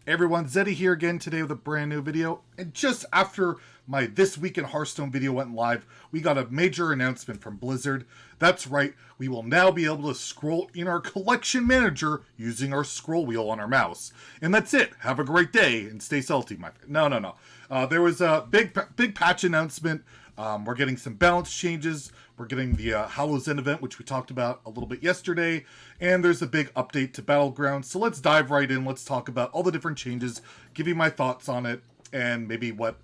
Hey everyone, Zeddy here again today with a brand new video. And just after my This Week in Hearthstone video went live, we got a major announcement from Blizzard. That's right, we will now be able to scroll in our collection manager using our scroll wheel on our mouse. And that's it. Have a great day and stay salty, my friend. No. There was a big patch announcement. We're getting some balance changes. We're getting the Hallow's End event, which we talked about a little bit yesterday. And there's a big update to Battlegrounds. So let's dive right in. Let's talk about all the different changes, give you my thoughts on it, and maybe what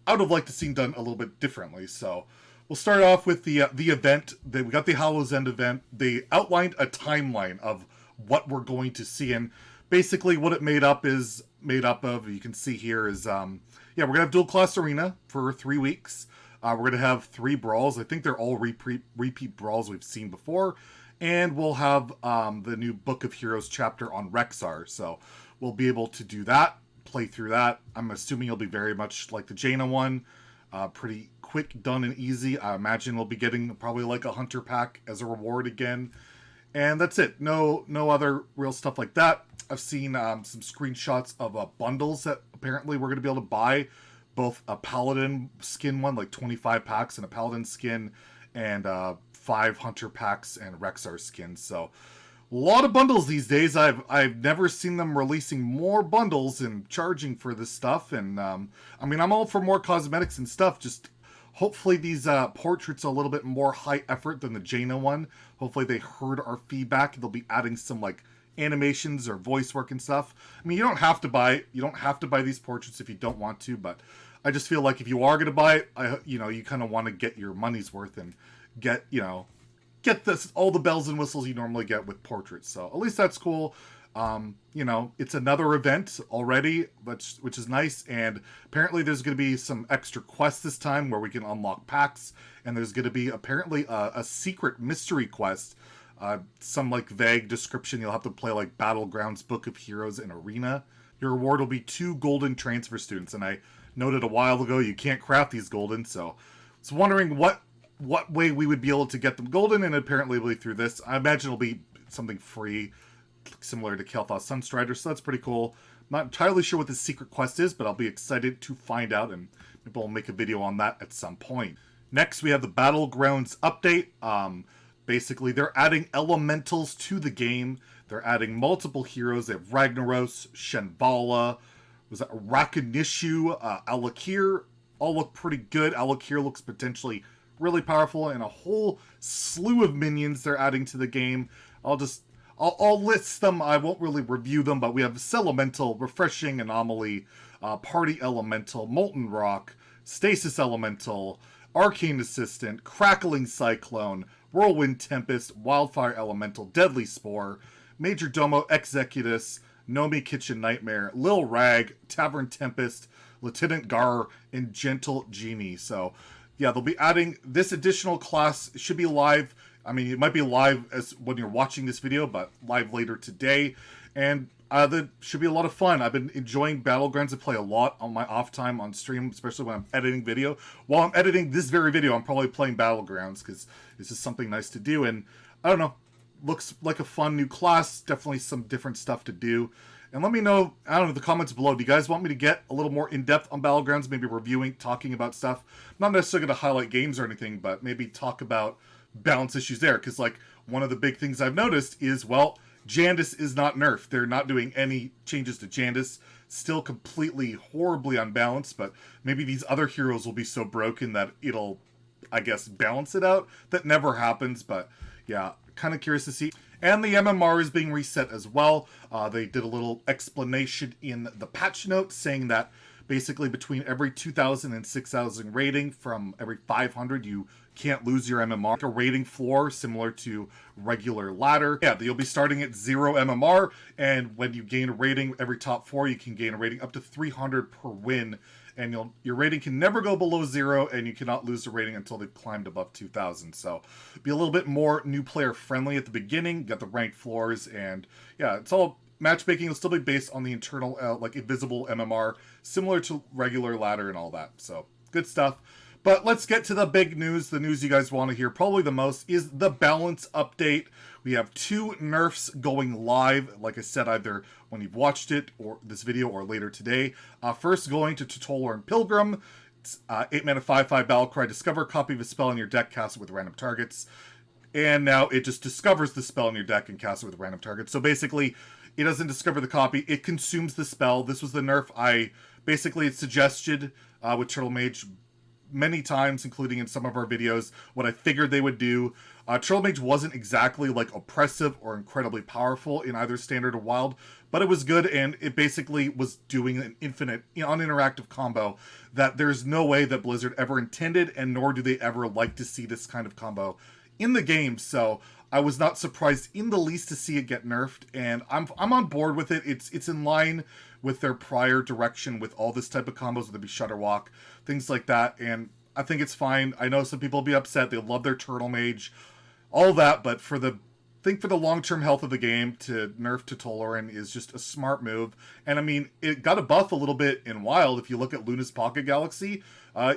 I would have liked to see done a little bit differently. So we'll start off with the event. We got the Hallow's End event. They outlined a timeline of what we're going to see. And basically what it made up of, you can see here is, we're going to have dual class arena for 3 weeks. We're going to have 3 brawls. I think they're all repeat brawls we've seen before. And we'll have the new Book of Heroes chapter on Rexxar. So we'll be able to do that, play through that. I'm assuming it'll be very much like the Jaina one. Pretty quick, done, and easy. I imagine we'll be getting probably like a hunter pack as a reward again. And that's it. No other real stuff like that. I've seen some screenshots of bundles that apparently we're going to be able to buy. Both a Paladin skin one, like 25 packs, and a Paladin skin, and 5 Hunter packs and Rexxar skins. So a lot of bundles these days. I've never seen them releasing more bundles and charging for this stuff. And I mean, I'm all for more cosmetics and stuff. Just hopefully these portraits are a little bit more high effort than the Jaina one. Hopefully they heard our feedback. They'll be adding some like animations or voice work and stuff. I mean, you don't have to buy these portraits if you don't want to, but I just feel like if you are going to buy it, you kind of want to get your money's worth and get all the bells and whistles you normally get with portraits. So at least that's cool. It's another event already, which is nice. And apparently there's going to be some extra quests this time where we can unlock packs. And there's going to be apparently a secret mystery quest. Some like vague description. You'll have to play like Battlegrounds, Book of Heroes, and Arena. Your reward will be 2 golden transfer students. And I noted a while ago you can't craft these golden, so I was wondering what way we would be able to get them golden, and apparently it'll be through this. I imagine it'll be something free, similar to Kael'thas Sunstrider, so that's pretty cool. Not entirely sure what the secret quest is, but I'll be excited to find out, and maybe I'll make a video on that at some point. Next, we have the Battlegrounds update. Basically, they're adding elementals to the game. They're adding multiple heroes. They have Ragnaros, Shenvala, was that Rakanishu, Alakir, all look pretty good. Alakir looks potentially really powerful, and a whole slew of minions they're adding to the game. I'll list them. I won't really review them, but we have Celemental, Refreshing Anomaly, Party Elemental, Molten Rock, Stasis Elemental, Arcane Assistant, Crackling Cyclone, Whirlwind Tempest, Wildfire Elemental, Deadly Spore, Major Domo Executus, Nomi Kitchen Nightmare, Lil Rag, Tavern Tempest, Lieutenant Gar, and Gentle Genie. So, yeah, they'll be adding this additional class. It should be live. I mean, it might be live as when you're watching this video, but live later today. And that should be a lot of fun. I've been enjoying Battlegrounds. I play a lot on my off time on stream, especially when I'm editing video. While I'm editing this very video, I'm probably playing Battlegrounds because it's just something nice to do. And I don't know, looks like a fun new class. Definitely some different stuff to do. And let me know, I don't know, in the comments below, do you guys want me to get a little more in-depth on Battlegrounds, maybe reviewing, talking about stuff? I'm not necessarily going to highlight games or anything, but maybe talk about balance issues there. Because, like, one of the big things I've noticed is, well, Jandice is not nerfed. They're not doing any changes to Jandice. Still completely, horribly unbalanced, but maybe these other heroes will be so broken that it'll, I guess, balance it out. That never happens, but yeah, kind of curious to see. And the MMR is being reset as well. They did a little explanation in the patch notes saying that basically between every 2,000 and 6,000 rating, from every 500, you can't lose your MMR. Like a rating floor similar to regular ladder. Yeah, you'll be starting at 0 MMR, and when you gain a rating, every top 4, you can gain a rating up to 300 per win. And your rating can never go below 0, and you cannot lose the rating until they've climbed above 2,000. So be a little bit more new player friendly at the beginning. Got the ranked floors, and yeah, it's all matchmaking will still be based on the internal like invisible MMR, similar to regular ladder and all that. So good stuff. But let's get to the big news. The news you guys want to hear probably the most is the balance update. We have 2 nerfs going live, like I said, either when you've watched it or this video or later today. First, going to Tutolar and Pilgrim. It's 8 mana 5/5 Battlecry. Discover a copy of a spell in your deck, cast it with random targets. And now it just discovers the spell in your deck and casts it with random targets. So basically, it doesn't discover the copy, it consumes the spell. This was the nerf I basically suggested with Turtle Mage many times, including in some of our videos, what I figured they would do. Turtle Mage wasn't exactly like oppressive or incredibly powerful in either Standard or Wild, but it was good, and it basically was doing an infinite, uninteractive combo that there's no way that Blizzard ever intended, and nor do they ever like to see this kind of combo in the game. So I was not surprised in the least to see it get nerfed, and I'm on board with it. It's in line with their prior direction with all this type of combos, whether it be Shutterwalk, things like that, and I think it's fine. I know some people will be upset. They love their Turtle Mage, all that, but for the long-term health of the game, to nerf Tutolar is just a smart move. And I mean, it got a buff a little bit in Wild. If you look at Luna's Pocket Galaxy,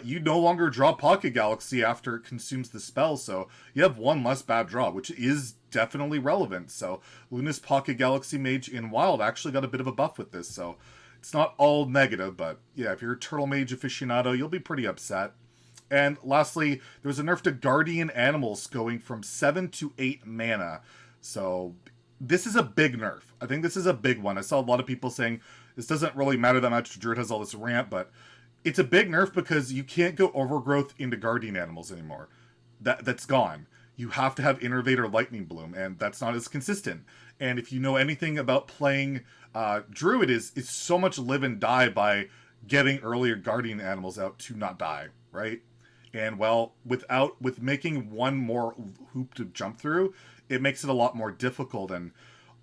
you no longer draw Pocket Galaxy after it consumes the spell, so you have 1 less bad draw, which is definitely relevant. So Luna's Pocket Galaxy Mage in Wild actually got a bit of a buff with this, so it's not all negative, but yeah, if you're a Turtle Mage aficionado, you'll be pretty upset. And lastly, there was a nerf to Guardian Animals going from 7 to 8 mana. So this is a big nerf. I think this is a big one. I saw a lot of people saying this doesn't really matter that much. Druid has all this ramp, but it's a big nerf because you can't go Overgrowth into Guardian Animals anymore. That's gone. You have to have Innervate or Lightning Bloom, and that's not as consistent. And if you know anything about playing Druid, it's so much live and die by getting earlier Guardian Animals out to not die, right? And well, with making 1 more hoop to jump through, it makes it a lot more difficult. And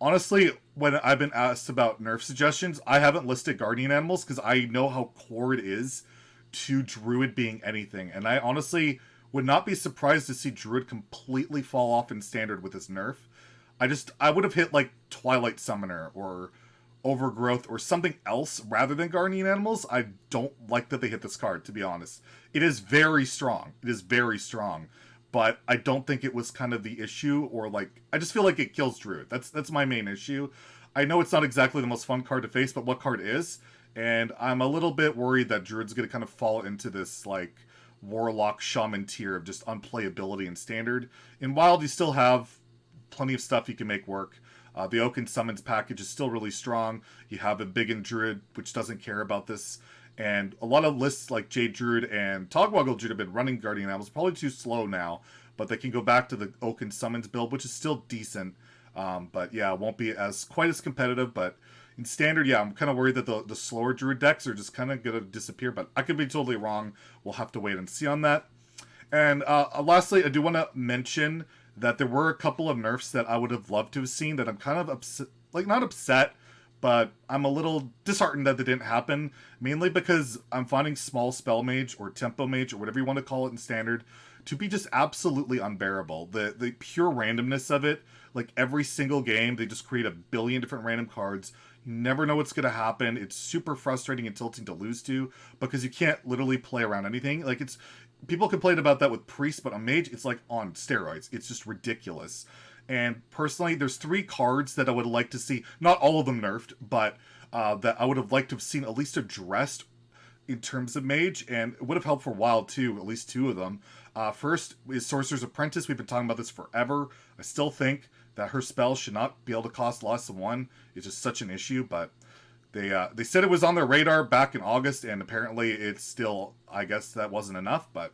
honestly, when I've been asked about nerf suggestions, I haven't listed Guardian Animals because I know how core it is to Druid being anything. And I honestly would not be surprised to see Druid completely fall off in Standard with this nerf. I would have hit like Twilight Summoner or Overgrowth or something else rather than Guardian Animals. I don't like that they hit this card, to be honest. It is very strong. It is very strong. But I don't think it was kind of the issue, or like, I just feel like it kills Druid. That's my main issue. I know it's not exactly the most fun card to face, but what card is? And I'm a little bit worried that Druid's going to kind of fall into this like Warlock Shaman tier of just unplayability in Standard. In Wild, you still have plenty of stuff you can make work. The Oaken Summons package is still really strong. You have a big in Druid, which doesn't care about this. And a lot of lists like Jade Druid and Togwaggle Druid have been running Guardian Animals. Probably too slow now, but they can go back to the Oaken Summons build, which is still decent. But yeah, it won't be quite as competitive. But in Standard, yeah, I'm kind of worried that the slower Druid decks are just kind of going to disappear. But I could be totally wrong. We'll have to wait and see on that. And lastly, I do want to mention that there were a couple of nerfs that I would have loved to have seen that I'm kind of upset, like not upset, but I'm a little disheartened that they didn't happen, mainly because I'm finding Small Spell Mage or Tempo Mage or whatever you want to call it in Standard to be just absolutely unbearable. The pure randomness of it, like every single game, they just create a billion different random cards. You never know what's going to happen. It's super frustrating and tilting to lose to because you can't literally play around anything. Like people complain about that with Priest, but on Mage, it's like on steroids. It's just ridiculous. And personally, there's 3 cards that I would like to see, not all of them nerfed, but that I would have liked to have seen at least addressed in terms of Mage, and it would have helped for Wild too, at least 2 of them. First is Sorcerer's Apprentice. We've been talking about this forever. I still think that her spell should not be able to cost less than 1. It's just such an issue, but they said it was on their radar back in August, and apparently it's still, I guess that wasn't enough, but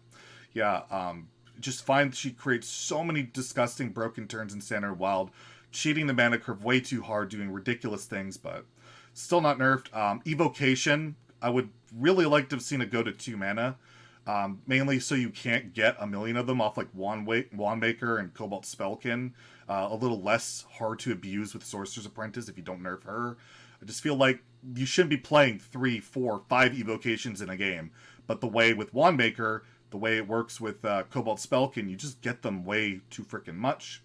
yeah, just find she creates so many disgusting broken turns in Standard Wild, cheating the mana curve way too hard, doing ridiculous things, but still not nerfed. Evocation, I would really like to have seen it go to 2 mana, mainly so you can't get a million of them off like Wandmaker and Cobalt Spellkin. A little less hard to abuse with Sorcerer's Apprentice if you don't nerf her. I just feel like you shouldn't be playing 3, 4, 5 evocations in a game, but the way with Wandmaker, the way it works with Cobalt Spellkin, you just get them way too freaking much.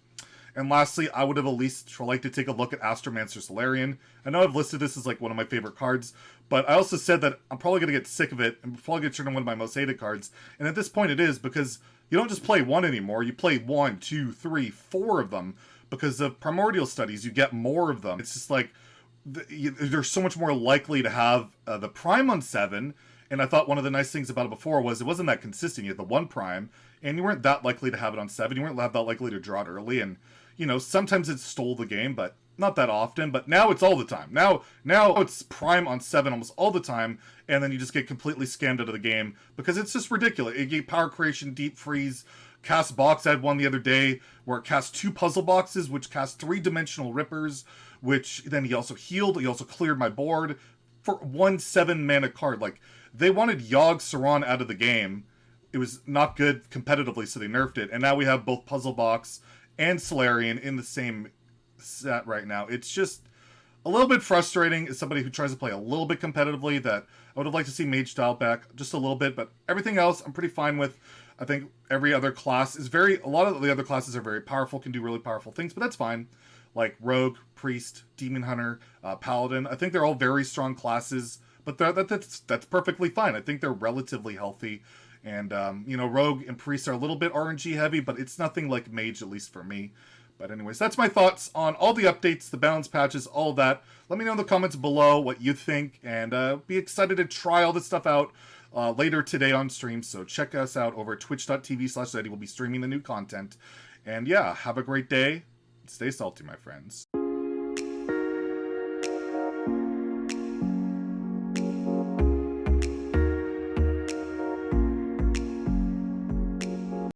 And lastly, I would have at least liked to take a look at Astromancer Solarian. I know I've listed this as like one of my favorite cards, but I also said that I'm probably going to get sick of it and probably going to turn into one of my most hated cards. And at this point it is, because you don't just play one anymore, you play 1, 2, 3, 4 of them. Because of primordial studies, you get more of them. It's just like, they're so much more likely to have the prime on 7. And I thought one of the nice things about it before was it wasn't that consistent. You had the 1 prime, and you weren't that likely to have it on 7. You weren't that likely to draw it early. And, you know, sometimes it stole the game, but not that often. But now it's all the time. Now it's prime on 7 almost all the time, and then you just get completely scammed out of the game because it's just ridiculous. It gave power creation, deep freeze, cast box. I had one the other day where it cast 2 puzzle boxes, which cast 3-dimensional rippers, which then he also healed. He also cleared my board for 1 7-mana card. Like, they wanted Yogg Saron out of the game. It was not good competitively, so they nerfed it. And now we have both Puzzle Box and Solarian in the same set right now. It's just a little bit frustrating as somebody who tries to play a little bit competitively, that I would have liked to see Mage dial back just a little bit, but everything else I'm pretty fine with. I think every other class is a lot of the other classes are very powerful, can do really powerful things, but that's fine. Like Rogue, Priest, Demon Hunter, Paladin. I think they're all very strong classes, but that's perfectly fine. I think they're relatively healthy. And, you know, Rogue and Priest are a little bit RNG heavy, but it's nothing like Mage, at least for me. But anyways, that's my thoughts on all the updates, the balance patches, all of that. Let me know in the comments below what you think, and be excited to try all this stuff out later today on stream. So check us out over at twitch.tv/Zeddy. We'll be streaming the new content. And yeah, have a great day. Stay salty, my friends.